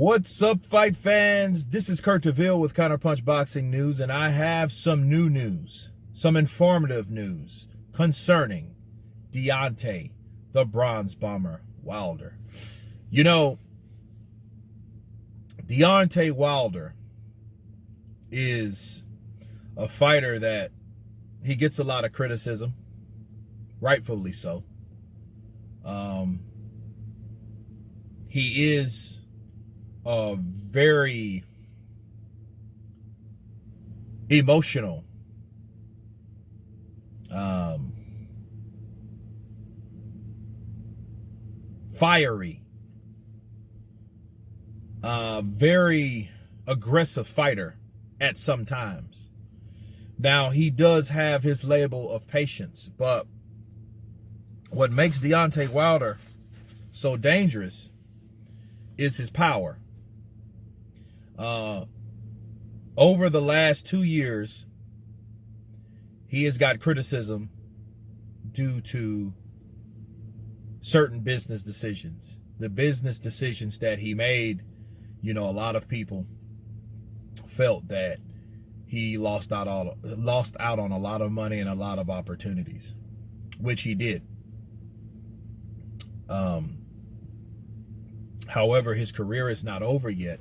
What's up, fight fans? This is Kurt DeVille with Counterpunch Boxing News, and I have some new news, some informative news concerning Deontay, the Bronze Bomber Wilder. You know, Deontay Wilder is a fighter that he gets a lot of criticism, rightfully so. He is a very emotional, fiery, very aggressive fighter at some times. Now, he does have his label of patience, but what makes Deontay Wilder so dangerous is his power. Over the last 2 years, he has got criticism due to certain business decisions. The business decisions that he made, you know, a lot of people felt that he lost out on a lot of money and a lot of opportunities, which he did. However, his career is not over yet.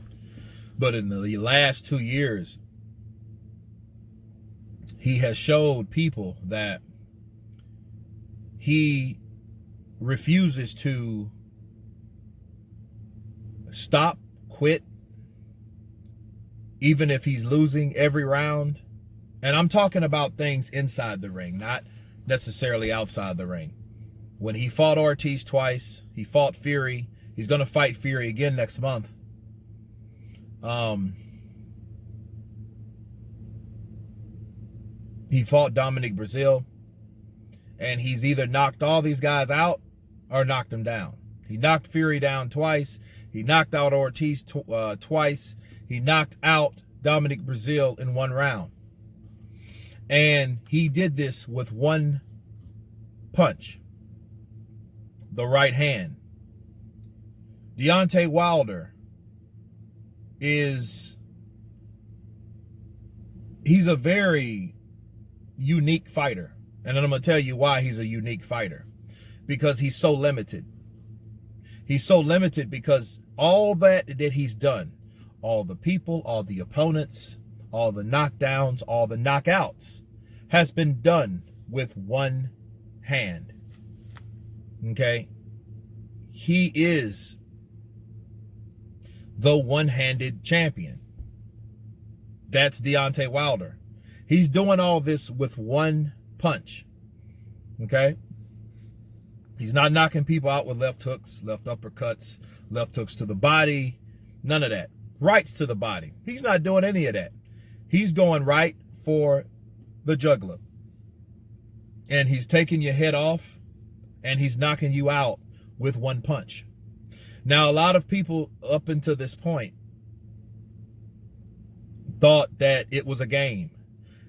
But in the last 2 years, he has showed people that he refuses to stop, quit, even if he's losing every round. And I'm talking about things inside the ring, not necessarily outside the ring. When he fought Ortiz twice, he fought Fury. He's going to fight Fury again next month. He fought Dominic Brazil, and he's either knocked all these guys out or knocked them down. He knocked Fury down twice. He knocked out Ortiz twice. He knocked out Dominic Brazil in one round. And he did this with one punch, the right hand. Deontay Wilder he's a very unique fighter. And I'm going to tell you why he's a unique fighter. Because he's so limited. He's so limited because all that he's done, all the people, all the opponents, all the knockdowns, all the knockouts, has been done with one hand. Okay? He is the one-handed champion. That's Deontay Wilder. He's doing all this with one punch. Okay? He's not knocking people out with left hooks, left uppercuts, left hooks to the body. None of that. Rights to the body. He's not doing any of that. He's going right for the jugular. And he's taking your head off, and he's knocking you out with one punch. Now, a lot of people up until this point thought that it was a game.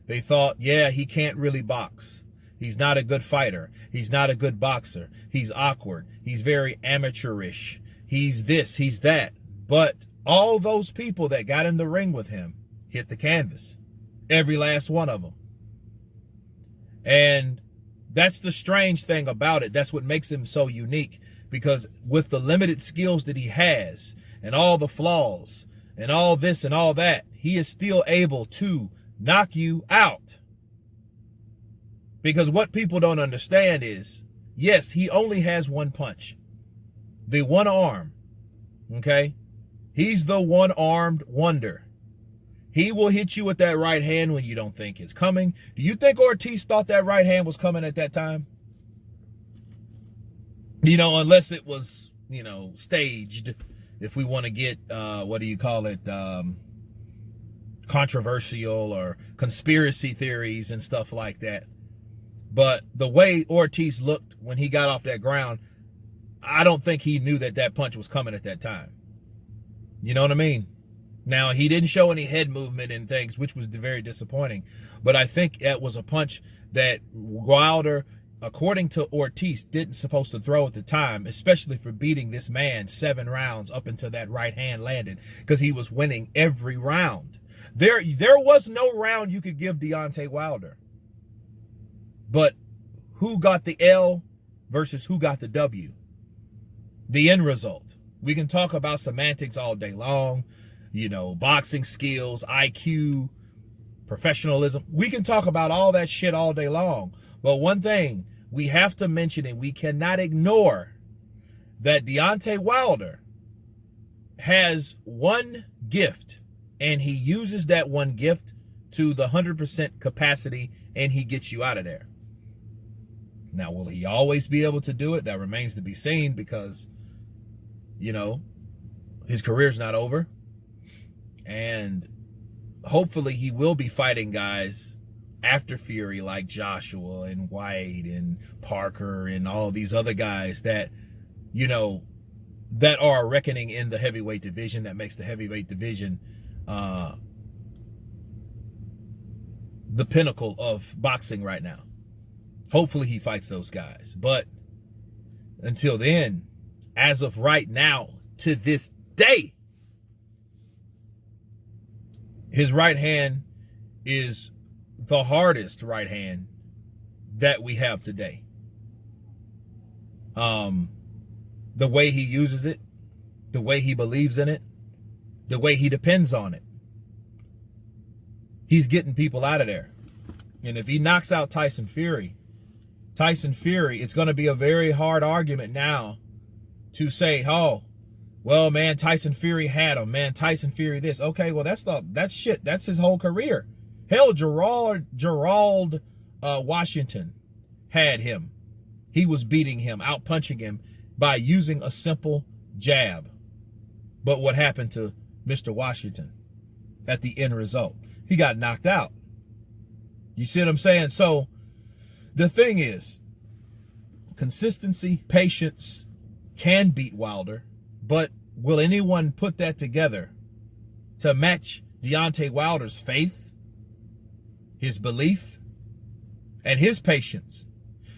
They thought, yeah, he can't really box. He's not a good fighter. He's not a good boxer. He's awkward. He's very amateurish. He's this, he's that. But all those people that got in the ring with him hit the canvas. Every last one of them. And that's the strange thing about it. That's what makes him so unique. Because with the limited skills that he has and all the flaws and all this and all that, he is still able to knock you out. Because what people don't understand is, yes, he only has one punch. The one arm. Okay? He's the one-armed wonder. He will hit you with that right hand when you don't think it's coming. Do you think Ortiz thought that right hand was coming at that time? You know, unless it was, you know, staged, if we want to get, what do you call it, controversial or conspiracy theories and stuff like that. But the way Ortiz looked when he got off that ground, I don't think he knew that that punch was coming at that time. You know what I mean? Now, he didn't show any head movement and things, which was very disappointing. But I think that was a punch that Wilder according to Ortiz, didn't supposed to throw at the time, especially for beating this man 7 rounds up until that right hand landed, because he was winning every round. There was no round you could give Deontay Wilder. But who got the L versus who got the W? The end result. We can talk about semantics all day long, you know, boxing skills, IQ, professionalism. We can talk about all that shit all day long. But one thing we have to mention, and we cannot ignore, that Deontay Wilder has one gift, and he uses that one gift to the 100% capacity, and he gets you out of there. Now, will he always be able to do it? That remains to be seen, because, you know, his career's not over. And hopefully he will be fighting guys after Fury like Joshua and White and Parker and all these other guys that, you know, that are reckoning in the heavyweight division, that makes the heavyweight division the pinnacle of boxing right now. Hopefully he fights those guys. But until then, as of right now, to this day, his right hand is the hardest right hand that we have today. The way he uses it, the way he believes in it, the way he depends on it. He's getting people out of there. And if he knocks out Tyson Fury, it's going to be a very hard argument now to say, oh, well, man, Tyson Fury had him. Man, Tyson Fury this. Okay, well, that's shit. That's his whole career. Hell, Gerald Washington had him. He was beating him, out punching him by using a simple jab. But what happened to Mr. Washington at the end result? He got knocked out. You see what I'm saying? So the thing is, consistency, patience can beat Wilder, but will anyone put that together to match Deontay Wilder's faith, his belief, and his patience?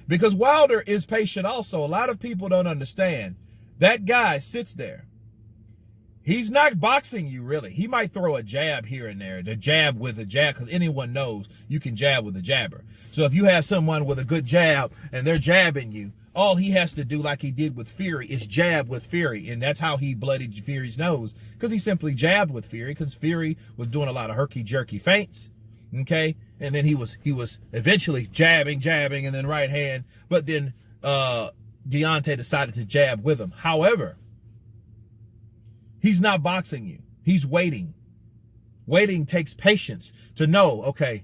Because Wilder is patient also. A lot of people don't understand. That guy sits there. He's not boxing you, really. He might throw a jab here and there, the jab with a jab, because anyone knows you can jab with a jabber. So if you have someone with a good jab and they're jabbing you, all he has to do, like he did with Fury, is jab with Fury. And that's how he bloodied Fury's nose, because he simply jabbed with Fury, because Fury was doing a lot of herky-jerky feints, okay? And then he was eventually jabbing, and then right hand. But then Deontay decided to jab with him. However, he's not boxing you. He's waiting. Waiting takes patience to know, okay,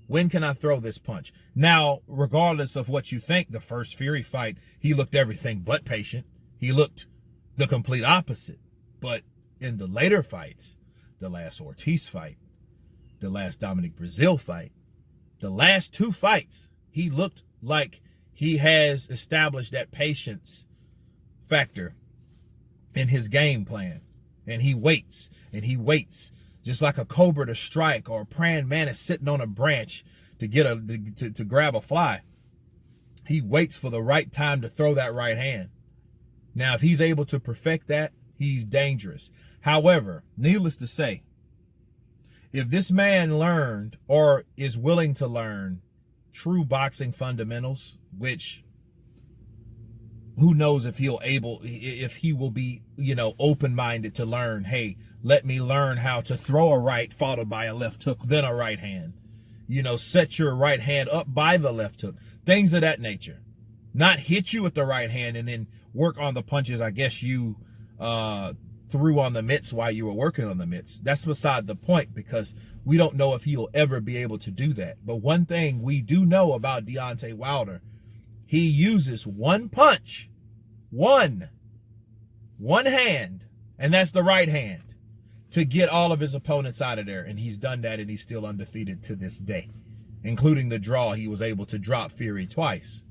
when can I throw this punch? Now, regardless of what you think, the first Fury fight, he looked everything but patient. He looked the complete opposite. But in the later fights, the last Ortiz fight, the last Dominic Breazeale fight, the last 2 fights, he looked like he has established that patience factor in his game plan. And he waits, and he waits, just like a cobra to strike, or a praying mantis sitting on a branch to get to grab a fly. He waits for the right time to throw that right hand. Now, if he's able to perfect that, he's dangerous. However, needless to say, if this man learned, or is willing to learn, true boxing fundamentals, which who knows if he will be, you know, open-minded to learn, hey, let me learn how to throw a right followed by a left hook, then a right hand. You know, set your right hand up by the left hook. Things of that nature. Not hit you with the right hand and then work on the punches I guess you threw on the mitts while you were working on the mitts. That's beside the point, because we don't know if he'll ever be able to do that. But one thing we do know about Deontay Wilder, he uses one punch, one hand, and that's the right hand, to get all of his opponents out of there. And he's done that, and he's still undefeated to this day, including the draw. He was able to drop Fury twice.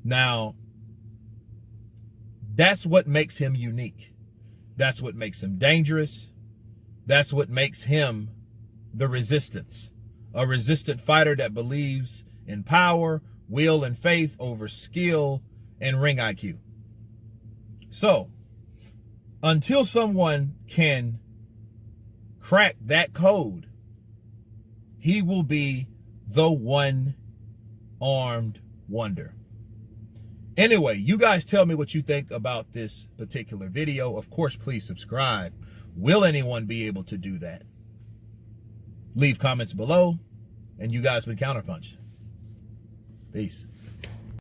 Now, that's what makes him unique. That's what makes him dangerous. That's what makes him the resistance. A resistant fighter that believes in power, will and faith over skill and ring IQ. So, until someone can crack that code, he will be the one-armed wonder. Anyway, you guys tell me what you think about this particular video. Of course, please subscribe. Will anyone be able to do that? Leave comments below. And you guys been Counterpunch. Peace.